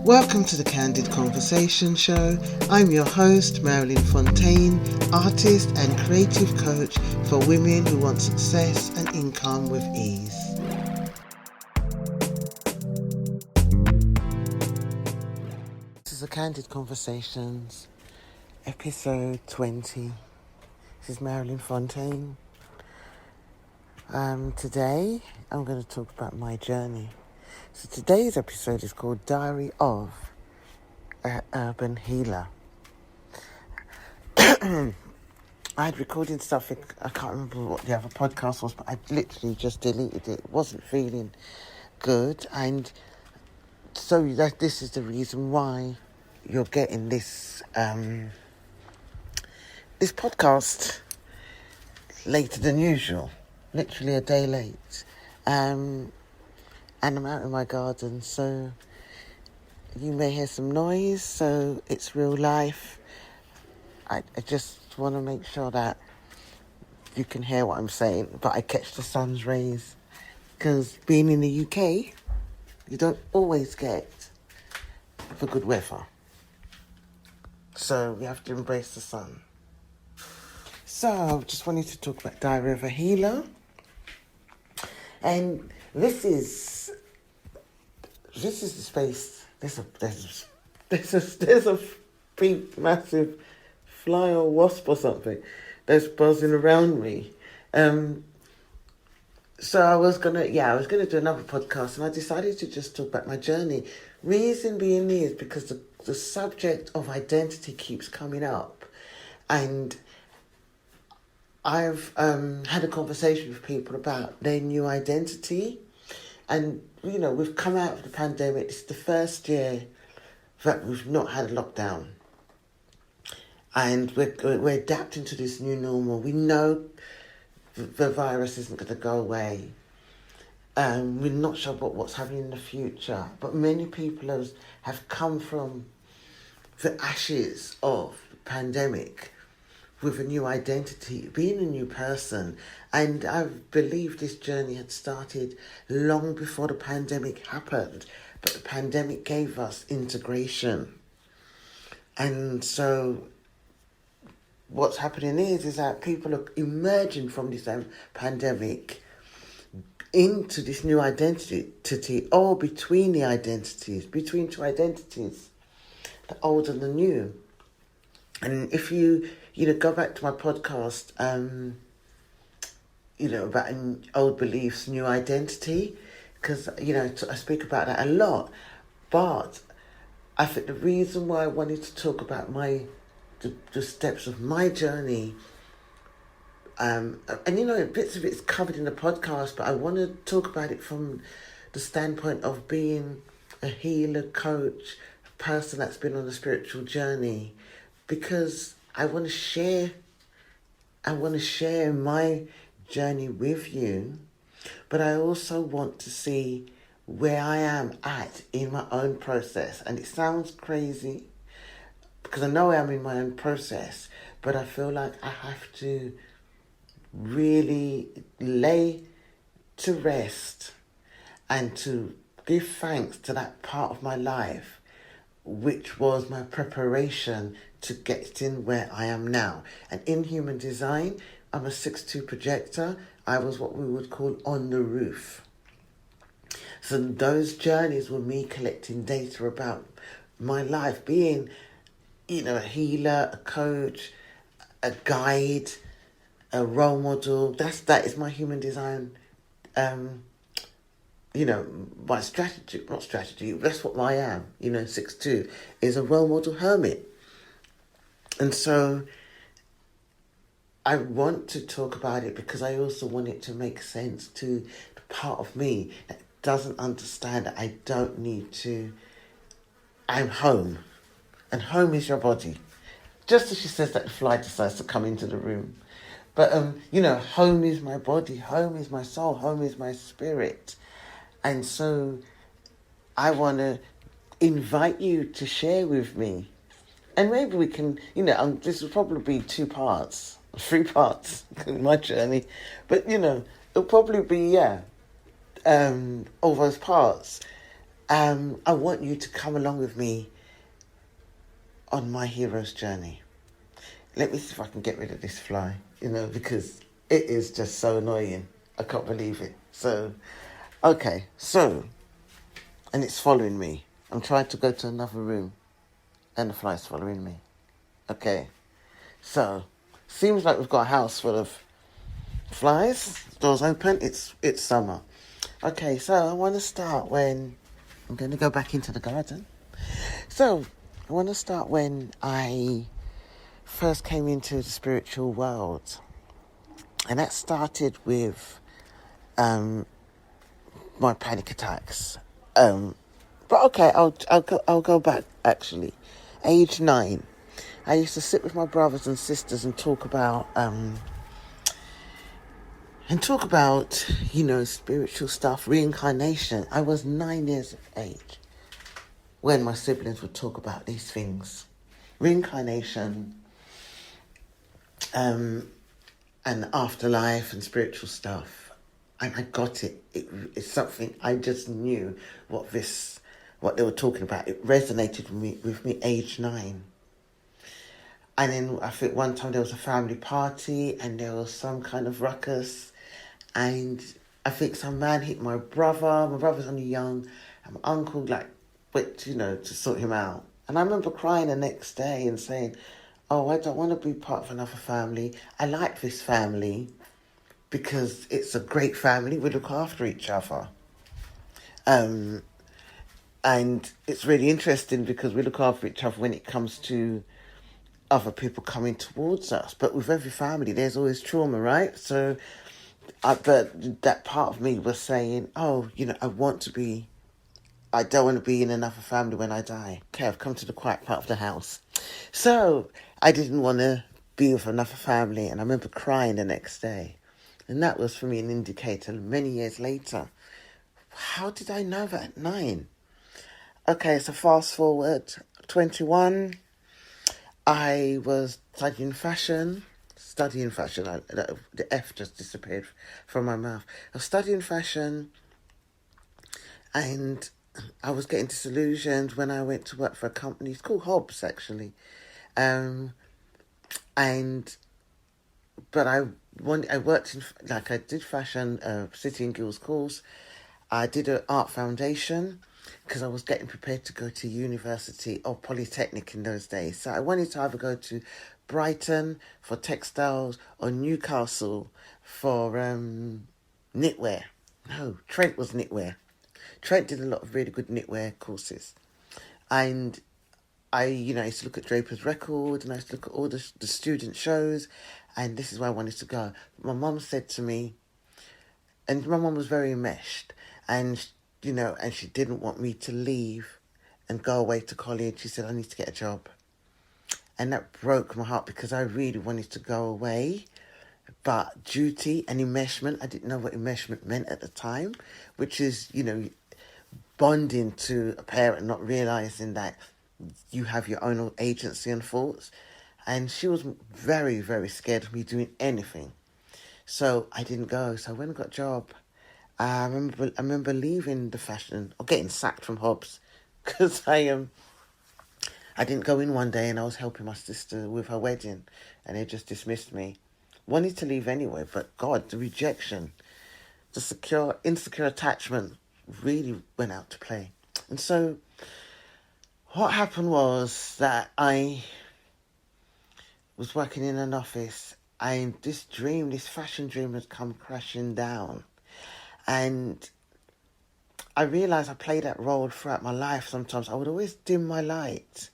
Welcome to the Candid Conversation Show. I'm your host, Marilyn Fontaine, artist and creative coach for women who want success and income with ease. This is the Candid Conversations, episode 20. This is Marilyn Fontaine. Today, I'm going to talk about my journey. So today's episode is called Diary of an Urban Healer. I had recorded stuff, I can't remember what the other podcast was, but I literally just deleted it. It wasn't feeling good, and so this is the reason why you're getting this this podcast later than usual, literally a day late. And I'm out in my garden, so you may hear some noise, so it's real life. I just want to make sure that you can hear what I'm saying, but I catch the sun's rays, because being in the UK, you don't always get the good weather. So we have to embrace the sun. So I just wanted to talk about Diary of a Healer. And this is the space. There's a big, massive fly or wasp or something that's buzzing around me. So I was gonna do another podcast, and I decided to just talk about my journey. Reason being is because the subject of identity keeps coming up, and I've had a conversation with people about their new identity. And, you know, we've come out of the pandemic. It's the first year that we've not had a lockdown. And we're adapting to this new normal. We know the virus isn't going to go away. We're not sure about what's happening in the future. But many people have come from the ashes of the pandemic with a new identity, being a new person. And I believe this journey had started long before the pandemic happened, but the pandemic gave us integration. And so what's happening is that people are emerging from this pandemic into this new identity, or between two identities, the old and the new. And if you go back to my podcast, about old beliefs, new identity, because, I speak about that a lot. But I think the reason why I wanted to talk about the steps of my journey, and bits of it's covered in the podcast, but I want to talk about it from the standpoint of being a healer, coach, a person that's been on a spiritual journey, because I want to share my journey with you, but I also want to see where I am at in my own process. And it sounds crazy, because I know I am in my own process, but I feel like I have to really lay to rest and to give thanks to that part of my life, which was my preparation to get in where I am now. And in human design, I'm a 6'2" projector. I was what we would call on the roof. So those journeys were me collecting data about my life, being, a healer, a coach, a guide, a role model. That is my human design, my strategy, that's what I am. 6'2" is a role model hermit. And so I want to talk about it because I also want it to make sense to the part of me that doesn't understand that I don't need to. I'm home. And home is your body. Just as she says that, the fly decides to come into the room. But, home is my body. Home is my soul. Home is my spirit. And so I want to invite you to share with me. And maybe we can, this will probably be 3 parts in my journey. But, it'll probably be, all those parts. I want you to come along with me on my hero's journey. Let me see if I can get rid of this fly, because it is just so annoying. I can't believe it. So, okay, and it's following me. I'm trying to go to another room, and the fly's following me. Okay, so, seems like we've got a house full of flies. Doors open. It's summer. Okay, so I want to start when I'm going to go back into the garden. So I want to start when I first came into the spiritual world, and that started with my panic attacks. But okay, I'll go back actually. Age 9, I used to sit with my brothers and sisters and talk about spiritual stuff, reincarnation. I was 9 years of age when my siblings would talk about these things, reincarnation, and afterlife and spiritual stuff. And I got it. It's something I just knew what they were talking about. It resonated with me age 9. And then I think one time there was a family party and there was some kind of ruckus. And I think some man hit my brother. My brother's only young. And my uncle, went, to sort him out. And I remember crying the next day and saying, oh, I don't want to be part of another family. I like this family because it's a great family. We look after each other. And it's really interesting because we look after each other when it comes to other people coming towards us. But with every family, there's always trauma, right? So but that part of me was saying, oh, I don't want to be in another family when I die. Okay, I've come to the quiet part of the house. So I didn't want to be with another family, and I remember crying the next day. And that was for me an indicator many years later. How did I know that at 9? Okay, so fast forward, 21, I was studying fashion. The F just disappeared from my mouth. I was studying fashion, and I was getting disillusioned when I went to work for a company. It's called Hobbs, actually. But I worked in, I did fashion, City and Guilds course. I did an art foundation because I was getting prepared to go to university or polytechnic in those days. So I wanted to either go to Brighton for textiles or Newcastle for knitwear. No, Trent was knitwear. Trent did a lot of really good knitwear courses. And I used to look at Draper's Record and I used to look at all the student shows, and this is where I wanted to go. My mum said to me, and my mum was very enmeshed, and she didn't want me to leave and go away to college. She said, I need to get a job. And that broke my heart because I really wanted to go away. But duty and enmeshment, I didn't know what enmeshment meant at the time, which is, bonding to a parent, not realising that you have your own agency and thoughts. And she was very, very scared of me doing anything. So I didn't go. So I went and got a job. I remember leaving the fashion, or getting sacked from Hobbs, because I didn't go in one day and I was helping my sister with her wedding and they just dismissed me. Wanted to leave anyway, but God, the rejection, the insecure attachment really went out to play. And so what happened was that I was working in an office and this fashion dream had come crashing down. And I realised I played that role throughout my life sometimes. I would always dim my light.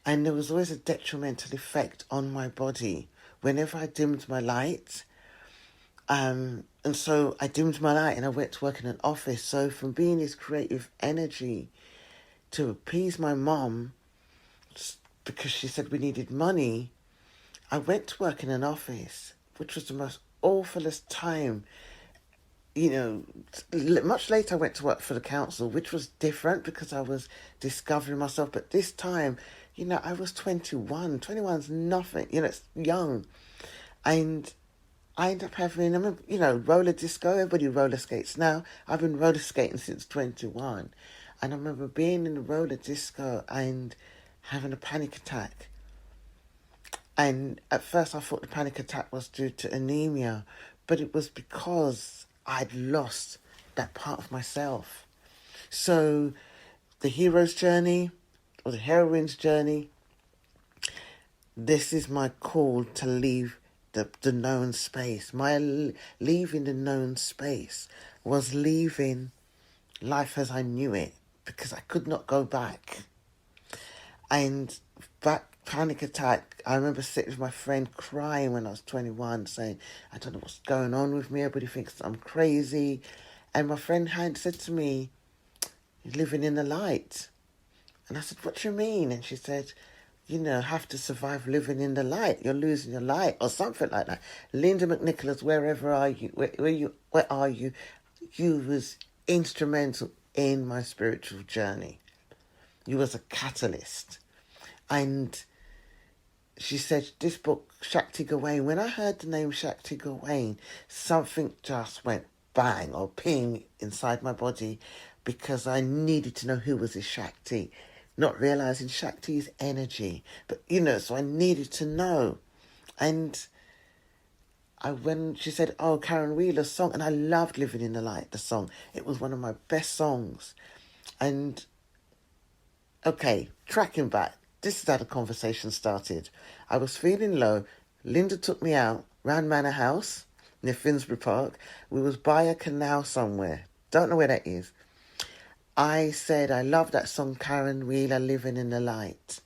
And there was always a detrimental effect on my body whenever I dimmed my light. And so I dimmed my light and I went to work in an office. So from being this creative energy to appease my mum, because she said we needed money, I went to work in an office, which was the most awfulest time. Much later I went to work for the council, which was different because I was discovering myself. But this time, I was 21. 21's nothing. It's young. And I ended up having, roller disco. Everybody roller skates now. I've been roller skating since 21. And I remember being in the roller disco and having a panic attack. And at first I thought the panic attack was due to anemia, but it was because I'd lost that part of myself. So the hero's journey or the heroine's journey, this is my call to leave the known space. My leaving the known space was leaving life as I knew it, because I could not go back. And that panic attack, I remember sitting with my friend crying when I was 21, saying, I don't know what's going on with me, everybody thinks I'm crazy. And my friend had said to me, you're living in the light. And I said, what do you mean? And she said, have to survive living in the light. You're losing your light, or something like that. Linda McNicholas, wherever are you? Where are you? You was instrumental in my spiritual journey. You was a catalyst. And she said, this book, Shakti Gawain, when I heard the name Shakti Gawain, something just went bang or ping inside my body, because I needed to know who was this Shakti. Not realising Shakti is energy. But, so I needed to know. And when she said, Karen Wheeler's song, and I loved Living in the Light, the song. It was one of my best songs. And, okay, tracking back, this is how the conversation started. I was feeling low. Linda took me out round Manor House near Finsbury Park. We was by a canal somewhere. Don't know where that is. I said, I love that song, Karen Wheeler, Living in the Light.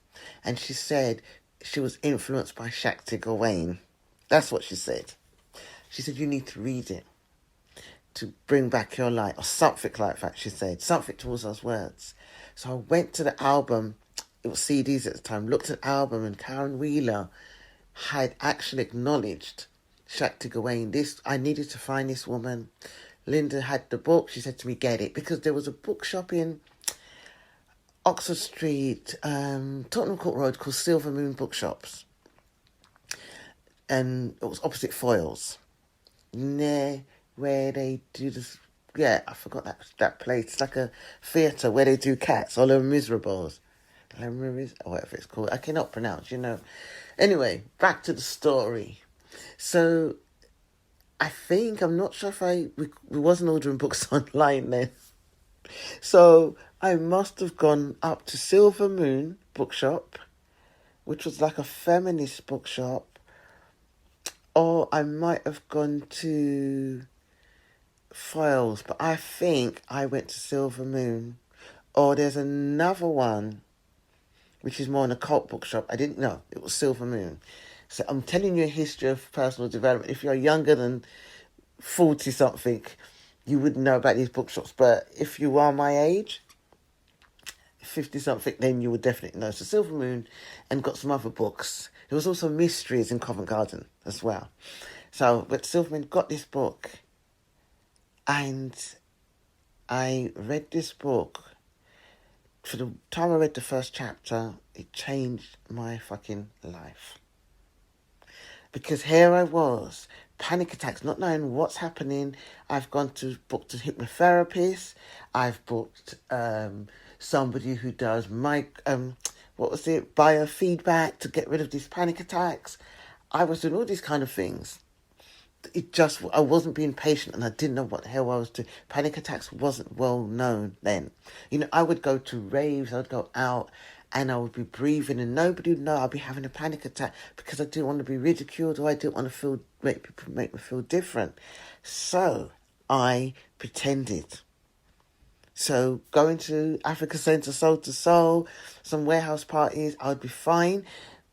And she said she was influenced by Shakti Gawain. That's what she said. She said, you need to read it to bring back your light, or something like that, she said. Something towards those words. So I went to the album. It was CDs at the time. Looked at the album, and Karen Wheeler had actually acknowledged Shakti Gawain. I needed to find this woman. Linda had the book. She said to me, get it. Because there was a bookshop in Oxford Street, Tottenham Court Road, called Silver Moon Bookshops. And it was opposite Foyles. Near where they do this... Yeah, I forgot that place. It's like a theatre where they do Cats, or Les Miserables. Les Miserables, or whatever it's called. I cannot pronounce, Anyway, back to the story. So I'm not sure if we wasn't ordering books online then. So I must have gone up to Silver Moon Bookshop, which was like a feminist bookshop, or I might have gone to Files, but I think I went to Silver Moon, or there's another one, which is more an occult bookshop. I didn't know. It was Silver Moon. So I'm telling you a history of personal development. If you're younger than 40-something, you wouldn't know about these bookshops. But if you are my age, 50-something, then you would definitely know. So Silver Moon, and got some other books. There was also Mysteries in Covent Garden as well. So, but Silver Moon got this book, and I read this book. For the time I read the first chapter, it changed my fucking life. Because here I was, panic attacks, not knowing what's happening. I've booked a hypnotherapist. I've booked somebody who does biofeedback to get rid of these panic attacks. I was doing all these kind of things. I wasn't being patient, and I didn't know what the hell I was doing. Panic attacks wasn't well known then. I would go to raves, I would go out, and I would be breathing, and nobody would know I'd be having a panic attack, because I didn't want to be ridiculed, or I didn't want to make me feel different. So I pretended. So going to Africa Centre, Soul to Soul, some warehouse parties, I would be fine,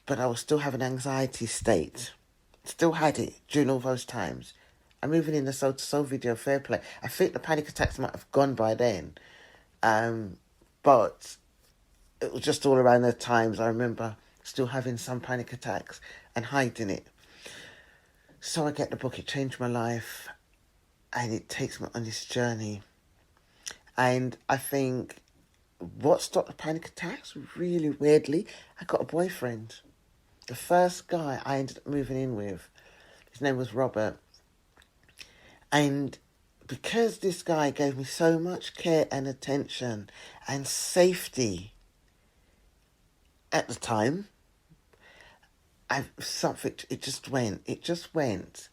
but I was still having an anxiety state. Still had it during all those times. I'm even in the Soul to Soul video, fair play. I think the panic attacks might have gone by then. But it was just all around the times I remember still having some panic attacks and hiding it. So I get the book, it changed my life, and it takes me on this journey. And I think what stopped the panic attacks, really weirdly, I got a boyfriend. The first guy I ended up moving in with, his name was Robert. And because this guy gave me so much care and attention and safety at the time, it just went.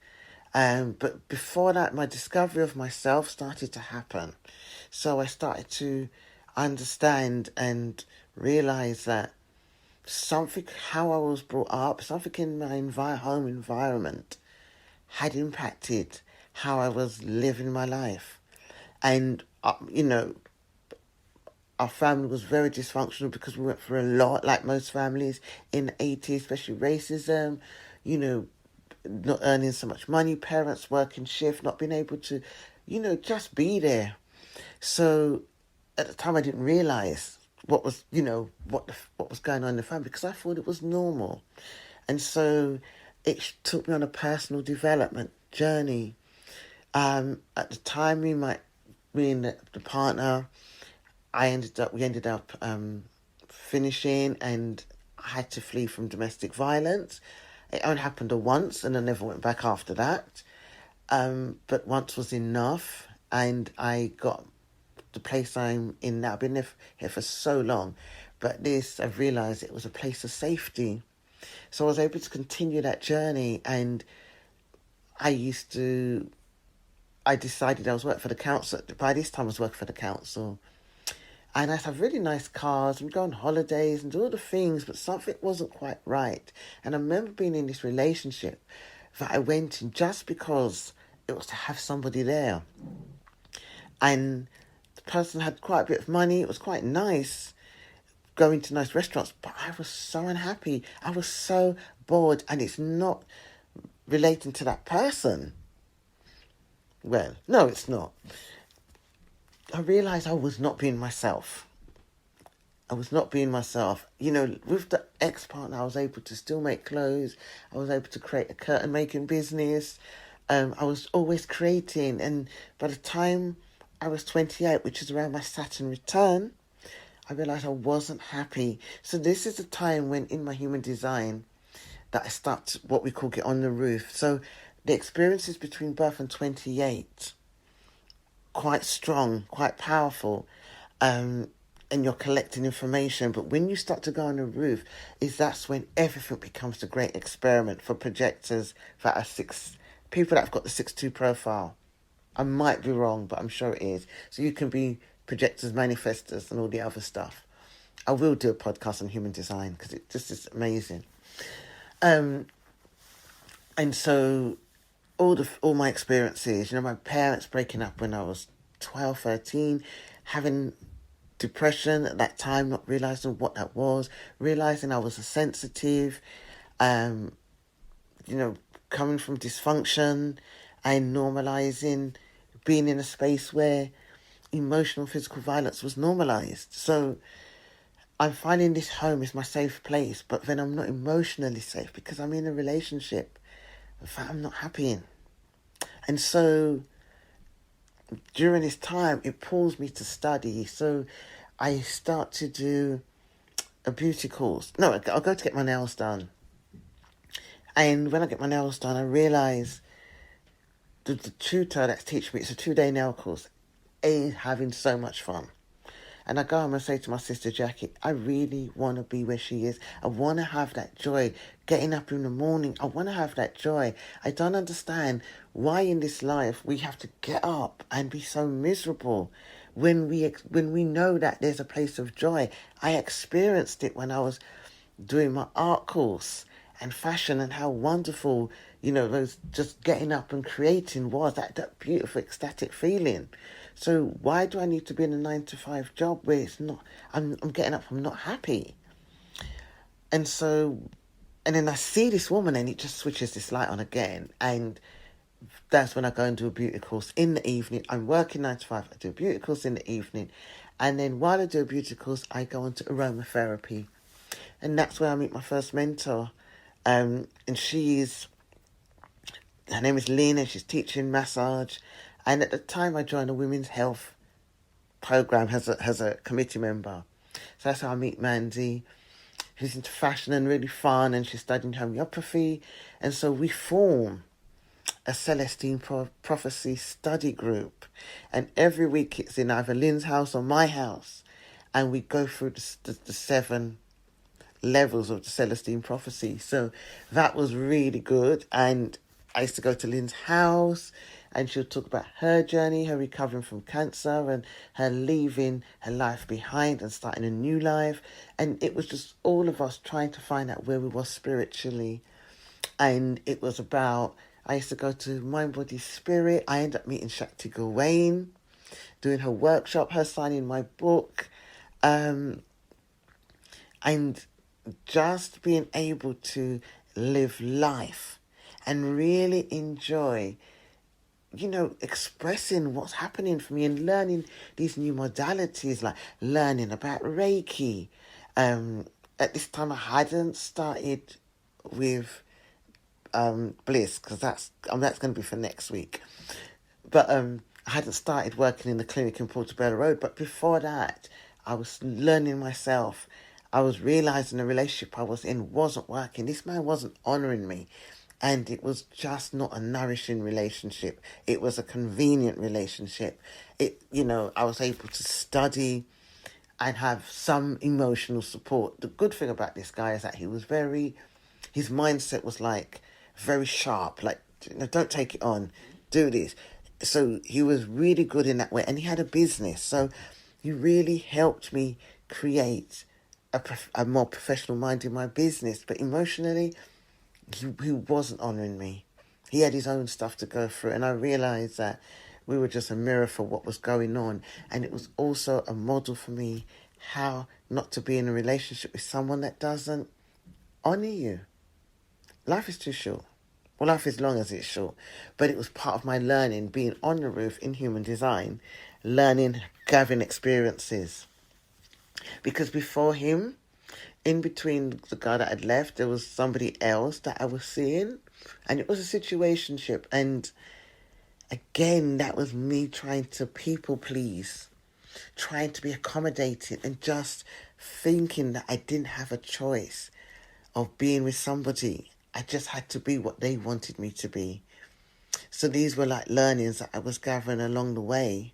But before that, my discovery of myself started to happen. So I started to understand and realize that how I was brought up, something in my home environment had impacted how I was living my life. And, our family was very dysfunctional because we went through a lot, like most families in the 80s, especially racism, not earning so much money, parents working shift, not being able to, just be there. So at the time I didn't realise what was, what was going on in the family because I thought it was normal. And so it took me on a personal development journey. At the time, me and the partner, we ended up finishing, and I had to flee from domestic violence. It only happened once, and I never went back after that. But once was enough, and I got the place I'm in now. I've been here for so long, but I've realised it was a place of safety. So I was able to continue that journey, and I decided I was working for the council. By this time I was working for the council. And I'd have really nice cars, we'd go on holidays and do all the things, but something wasn't quite right. And I remember being in this relationship that I went in just because it was to have somebody there. And the person had quite a bit of money, it was quite nice, going to nice restaurants, but I was so unhappy. I was so bored, and it's not relating to that person. Well, no, it's not. I realised I was not being myself. With the ex-partner, I was able to still make clothes. I was able to create a curtain making business. I was always creating. And by the time I was 28, which is around my Saturn return, I realised I wasn't happy. So this is the time when, in my human design, that I start what we call get on the roof. So the experiences between birth and 28, quite strong, quite powerful, and you're collecting information. But when you start to go on the roof, that's when everything becomes a great experiment for projectors that are people that have got the 6-2 profile. I might be wrong, but I'm sure it is. So you can be projectors, manifestors, and all the other stuff. I will do a podcast on human design because it just is amazing. And so all my experiences, my parents breaking up when I was 12, 13, having depression at that time, not realising what that was, realising I was a sensitive, coming from dysfunction and normalising being in a space where emotional physical violence was normalised. So I'm finding this home is my safe place, but then I'm not emotionally safe because I'm in a relationship that I'm not happy in. And so during this time, it pulls me to study. So I start to do a beauty course. No, I'll go to get my nails done. And when I get my nails done, I realise the tutor that's teaching me, it's a 2-day nail course, is having so much fun. And I go home and say to my sister Jackie, I really want to be where she is. I want to have that joy. Getting up in the morning, I want to have that joy. I don't understand why in this life we have to get up and be so miserable when we know that there's a place of joy. I experienced it when I was doing my art course and fashion, and how wonderful, those just getting up and creating was, that beautiful ecstatic feeling. So why do I need to be in a 9-to-5 job where it's not, I'm getting up, I'm not happy? And then I see this woman and it just switches this light on again. And that's when I go and do a beauty course in the evening. I'm working 9-to-5, I do a beauty course in the evening. And then while I do a beauty course, I go on to aromatherapy. And that's where I meet my first mentor. And her name is Lena, she's teaching massage. And at the time I joined a women's health program as a committee member. So that's how I meet Mandy, who's into fashion and really fun, and she's studying homeopathy. And so we form a Celestine Prophecy study group. And every week it's in either Lynn's house or my house. And we go through the 7 levels of the Celestine Prophecy. So that was really good. And I used to go to Lynn's house and she'll talk about her journey, her recovering from cancer and her leaving her life behind and starting a new life. And it was just all of us trying to find out where we were spiritually. And it was about, I used to go to Mind, Body, Spirit. I ended up meeting Shakti Gawain, doing her workshop, her signing my book. And just being able to live life and really enjoy, expressing what's happening for me and learning these new modalities, like learning about Reiki. At this time, I hadn't started with Bliss, because that's going to be for next week. But I hadn't started working in the clinic in Portobello Road. But before that, I was learning myself. I was realising the relationship I was in wasn't working. This man wasn't honouring me. And it was just not a nourishing relationship. It was a convenient relationship. I was able to study and have some emotional support. The good thing about this guy is that his mindset was like very sharp. Like, don't take it on, do this. So he was really good in that way. And he had a business. So he really helped me create a more professional mind in my business. But emotionally, he wasn't honouring me. He had his own stuff to go through, and I realised that we were just a mirror for what was going on. And it was also a model for me how not to be in a relationship with someone that doesn't honour you. Life is too short. Well, life is long as it's short. But it was part of my learning, being on the roof in human design, learning, gathering experiences. Because before him, in between the guy that had left, there was somebody else that I was seeing. And it was a situationship. And again, that was me trying to people please, trying to be accommodating, and just thinking that I didn't have a choice of being with somebody. I just had to be what they wanted me to be. So these were like learnings that I was gathering along the way.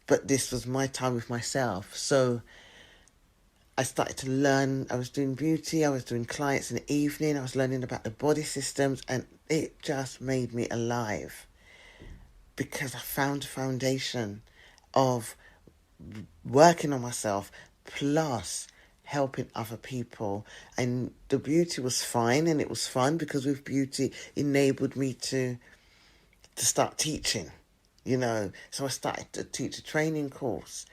But this was my time with myself. So I started to learn. I was doing beauty. I was doing clients in the evening. I was learning about the body systems. And it just made me alive. Because I found a foundation of working on myself plus helping other people. And the beauty was fine and it was fun, because with beauty enabled me to start teaching. So I started to teach a training course,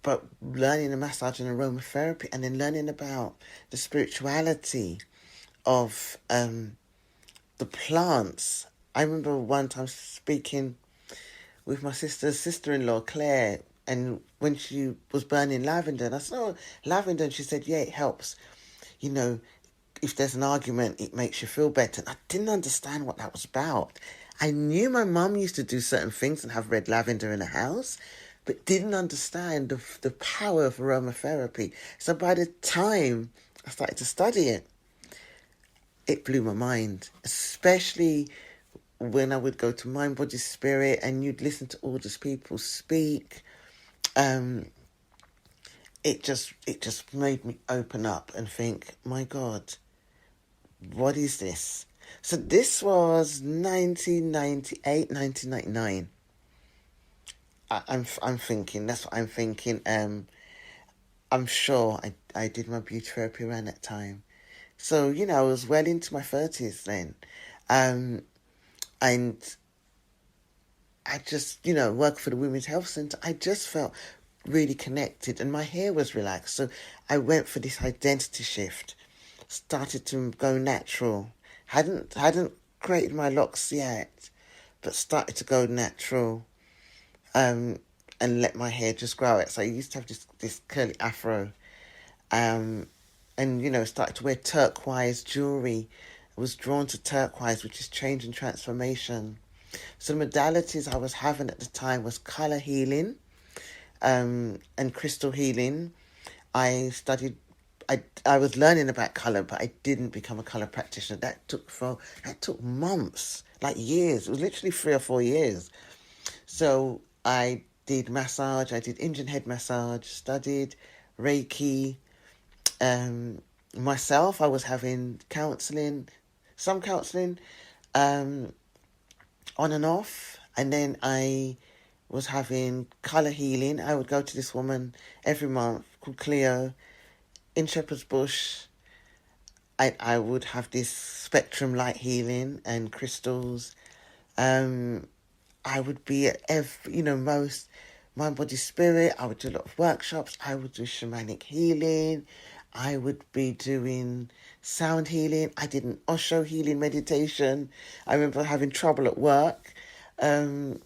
but learning the massage and aromatherapy, and then learning about the spirituality of the plants. I remember one time speaking with my sister-in-law, Claire, and when she was burning lavender, and I said, "Oh, lavender," and she said, "Yeah, it helps. If there's an argument, it makes you feel better." And I didn't understand what that was about. I knew my mum used to do certain things and have red lavender in the house, but didn't understand the power of aromatherapy. So by the time I started to study it, it blew my mind, especially when I would go to Mind, Body, Spirit and you'd listen to all these people speak. It just made me open up and think, my God, what is this? So this was 1998, 1999. I'm thinking, that's what I'm thinking. I'm sure I did my beauty therapy around that time. So, I was well into my 30s then. And I just, worked for the Women's Health Centre. I just felt really connected and my hair was relaxed. So I went for this identity shift. Started to go natural. Hadn't created my locks yet, but started to go natural, and let my hair just grow out. So I used to have this curly afro, and started to wear turquoise jewellery. I was drawn to turquoise, which is change and transformation. So the modalities I was having at the time was colour healing, and crystal healing. I studied I was learning about colour, but I didn't become a colour practitioner. That took months, like years. It was literally 3 or 4 years. So I did massage. I did Indian head massage. Studied Reiki. Myself, I was having some counselling, on and off, and then I was having colour healing. I would go to this woman every month called Cleo in Shepherd's Bush. I would have this spectrum light healing and crystals. I would be at most mind, body, spirit. I would do a lot of workshops. I would do shamanic healing. I would be doing sound healing. I did an Osho healing meditation. I remember having trouble at work. I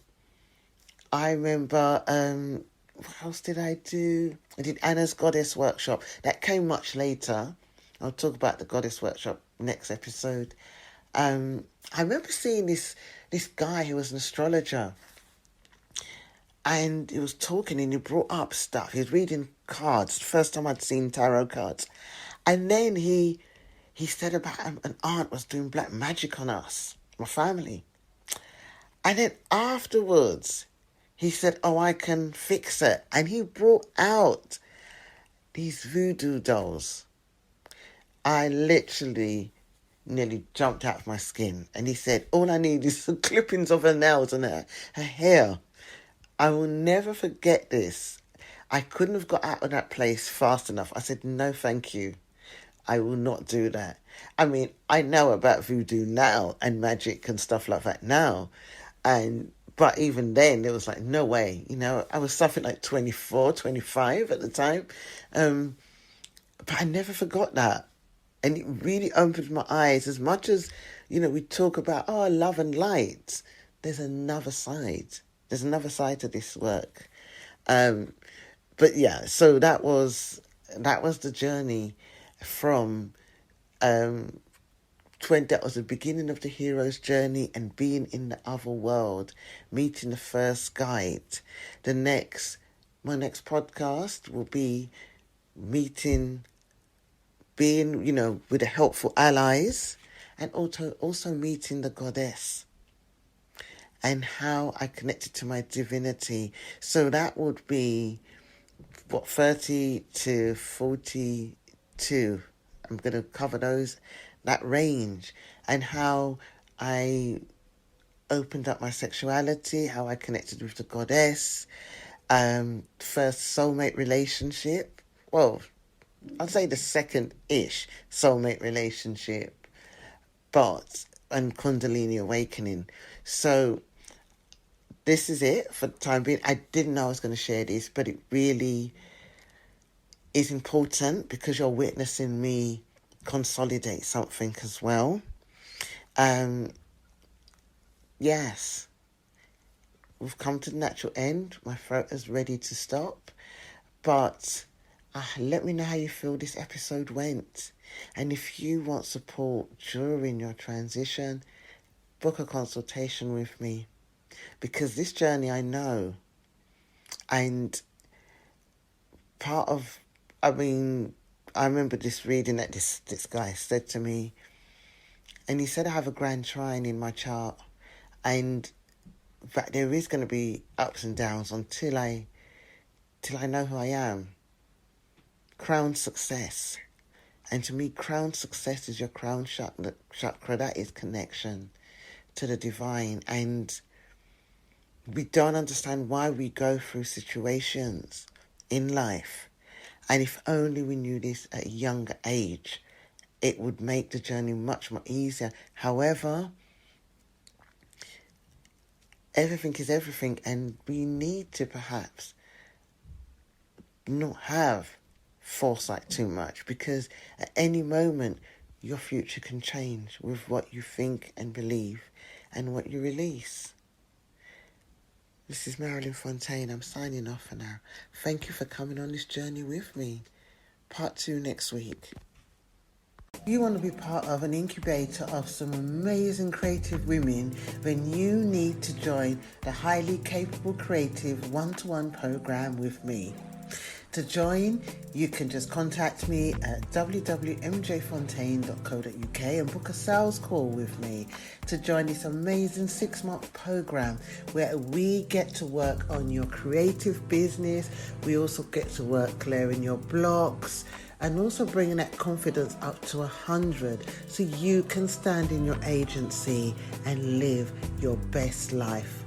remember, what else did I do? I did Anna's Goddess Workshop. That came much later. I'll talk about the Goddess Workshop next episode. I remember seeing this guy who was an astrologer. And he was talking and he brought up stuff. He was reading cards. First time I'd seen tarot cards. And then he said about an aunt was doing black magic on us, my family. And then afterwards, he said, oh, I can fix it. And he brought out these voodoo dolls. I literally nearly jumped out of my skin. And he said, all I need is some clippings of her nails and her hair. I will never forget this. I couldn't have got out of that place fast enough. I said, no, thank you. I will not do that. I mean, I know about voodoo now and magic and stuff like that now. But even then, it was like, no way. I was something like 24, 25 at the time. But I never forgot that. And it really opened my eyes. As much as, we talk about, love and light, there's another side. There's another side to this work. But yeah, so that was the journey from that was the beginning of the hero's journey and being in the other world, meeting the first guide. My next podcast will be being, with the helpful allies, and also meeting the goddess and how I connected to my divinity. So that would be 30 to 42. I'm going to cover that range, and how I opened up my sexuality, how I connected with the goddess, first soulmate relationship. Well, I'd say the second-ish soulmate relationship, and Kundalini awakening. So this is it for the time being. I didn't know I was going to share this, but it really is important because you're witnessing me consolidate something as well. Yes, we've come to the natural end. My throat is ready to stop, but let me know how you feel this episode went. And if you want support during your transition, book a consultation with me, because this journey I know, and I remember this reading that this guy said to me, and he said I have a grand trine in my chart, and that there is going to be ups and downs until I know who I am. Crown success. And to me, crown success is your crown chakra. That is connection to the divine. And we don't understand why we go through situations in life. And if only we knew this at a younger age, it would make the journey much more easier. However, everything is everything, and we need to perhaps not have foresight too much, because at any moment your future can change with what you think and believe and what you release. This is Marilyn Fontaine. I'm signing off for now. Thank you for coming on this journey with me. Part 2 next week. You want to be part of an incubator of some amazing creative women, then you need to join the Highly Capable Creative one-to-one program with me. To join, you can just contact me at www.mjfontaine.co.uk and book a sales call with me to join this amazing 6-month program where we get to work on your creative business. We also get to work clearing your blocks and also bringing that confidence up to 100 so you can stand in your agency and live your best life.